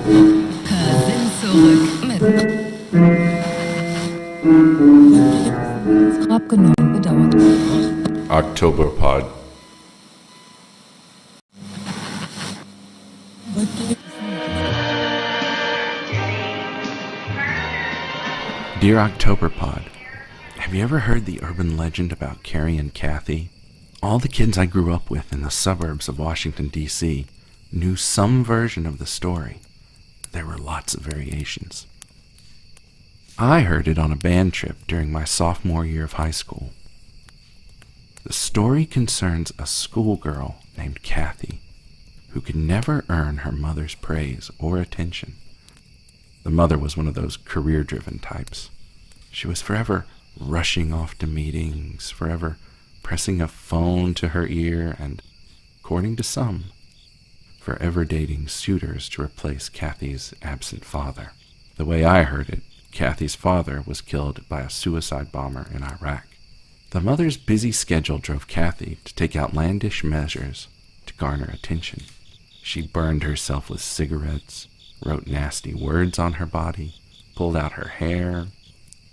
Sind zurück mit Grab genommen, bedauert. Octoberpod. Dear Octoberpod, have you ever heard the urban legend about Carrion Cathy? All the kids I grew up with in the suburbs of Washington, D.C. knew some version of the story. There were lots of variations. I heard it on a band trip during my sophomore year of high school. The story concerns a schoolgirl named Cathy who could never earn her mother's praise or attention. The mother was one of those career-driven types. She was forever rushing off to meetings, forever pressing a phone to her ear, and, according to some, forever dating suitors to replace Cathy's absent father. The way I heard it, Cathy's father was killed by a suicide bomber in Iraq. The mother's busy schedule drove Cathy to take outlandish measures to garner attention. She burned herself with cigarettes, wrote nasty words on her body, pulled out her hair,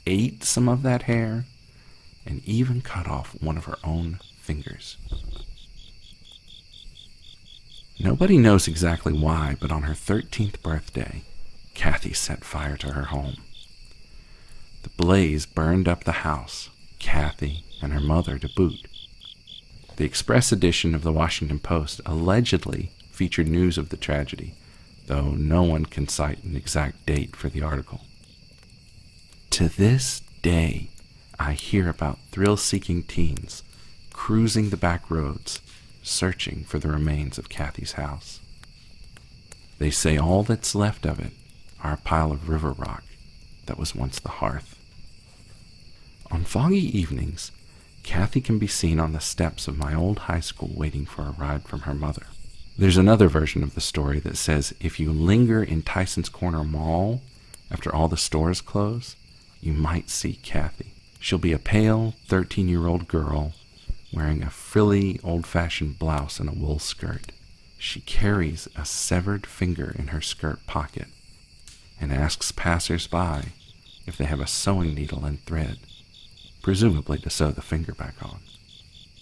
ate some of that hair, and even cut off one of her own fingers. Nobody knows exactly why, but on her 13th birthday, Cathy set fire to her home. The blaze burned up the house, Cathy and her mother to boot. The Express edition of the Washington Post allegedly featured news of the tragedy, though no one can cite an exact date for the article. To this day, I hear about thrill-seeking teens cruising the back roads, searching for the remains of Cathy's house. They say all that's left of it are a pile of river rock that was once the hearth. On foggy evenings, Cathy can be seen on the steps of my old high school waiting for a ride from her mother. There's another version of the story that says if you linger in Tyson's Corner Mall after all the stores close, you might see Cathy. She'll be a pale, 13-year-old girl wearing a frilly, old-fashioned blouse and a wool skirt. She carries a severed finger in her skirt pocket and asks passers-by if they have a sewing needle and thread, presumably to sew the finger back on.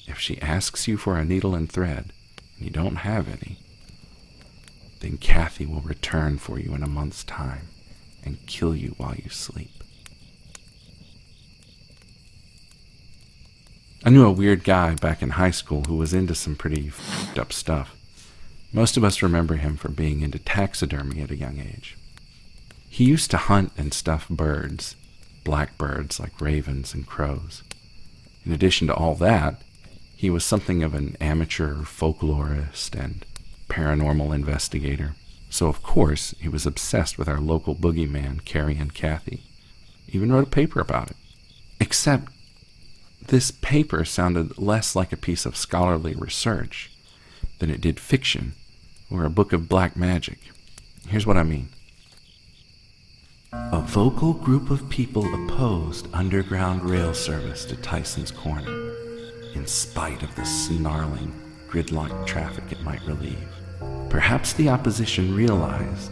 If she asks you for a needle and thread and you don't have any, then Cathy will return for you in a month's time and kill you while you sleep. I knew a weird guy back in high school who was into some pretty f***ed up stuff. Most of us remember him for being into taxidermy at a young age. He used to hunt and stuff birds, blackbirds like ravens and crows. In addition to all that, he was something of an amateur folklorist and paranormal investigator. So of course, he was obsessed with our local boogeyman, Carrion Cathy. Even wrote a paper about it. Except this paper sounded less like a piece of scholarly research than it did fiction or a book of black magic. Here's what I mean. A vocal group of people opposed underground rail service to Tyson's Corner, in spite of the snarling, gridlocked traffic it might relieve. Perhaps the opposition realized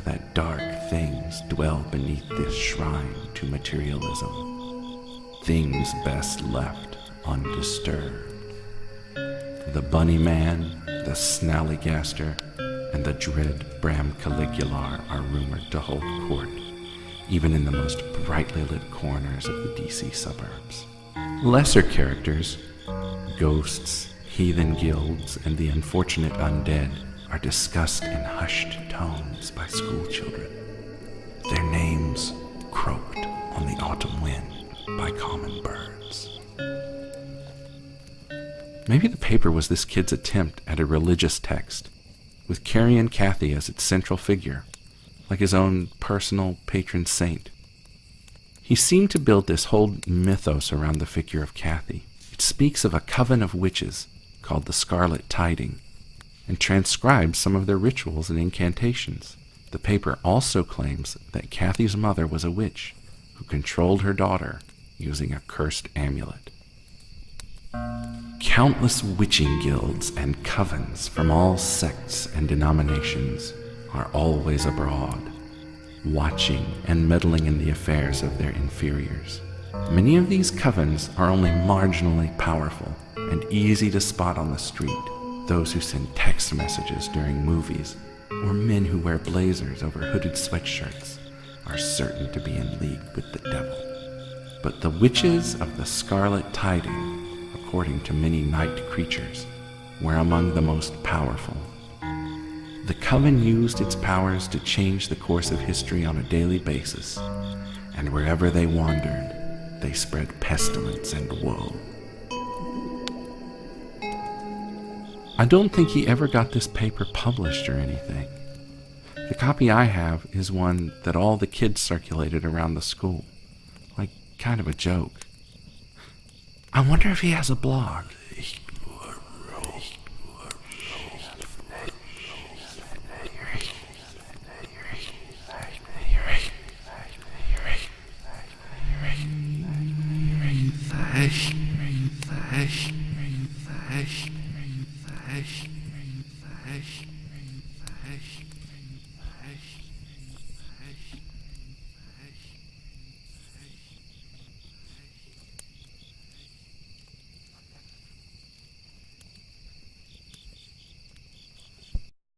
that dark things dwell beneath this shrine to materialism. Things best left undisturbed. The Bunny Man, the Snallygaster, and the dread Bram Caligular are rumored to hold court, even in the most brightly lit corners of the DC suburbs. Lesser characters, ghosts, heathen guilds, and the unfortunate undead are discussed in hushed tones by schoolchildren. Their names croaked on the autumn wind by common birds. Maybe the paper was this kid's attempt at a religious text, with Carrion Cathy as its central figure, like his own personal patron saint. He seemed to build this whole mythos around the figure of Cathy. It speaks of a coven of witches called the Scarlet Tiding, and transcribes some of their rituals and incantations. The paper also claims that Cathy's mother was a witch who controlled her daughter using a cursed amulet. Countless witching guilds and covens from all sects and denominations are always abroad, watching and meddling in the affairs of their inferiors. Many of these covens are only marginally powerful and easy to spot on the street. Those who send text messages during movies, or men who wear blazers over hooded sweatshirts, are certain to be in league with the devil. But the witches of the Scarlet Tiding, according to many night creatures, were among the most powerful. The coven used its powers to change the course of history on a daily basis, and wherever they wandered, they spread pestilence and woe. I don't think he ever got this paper published or anything. The copy I have is one that all the kids circulated around the school, like kind of a joke. I wonder if he has a blog.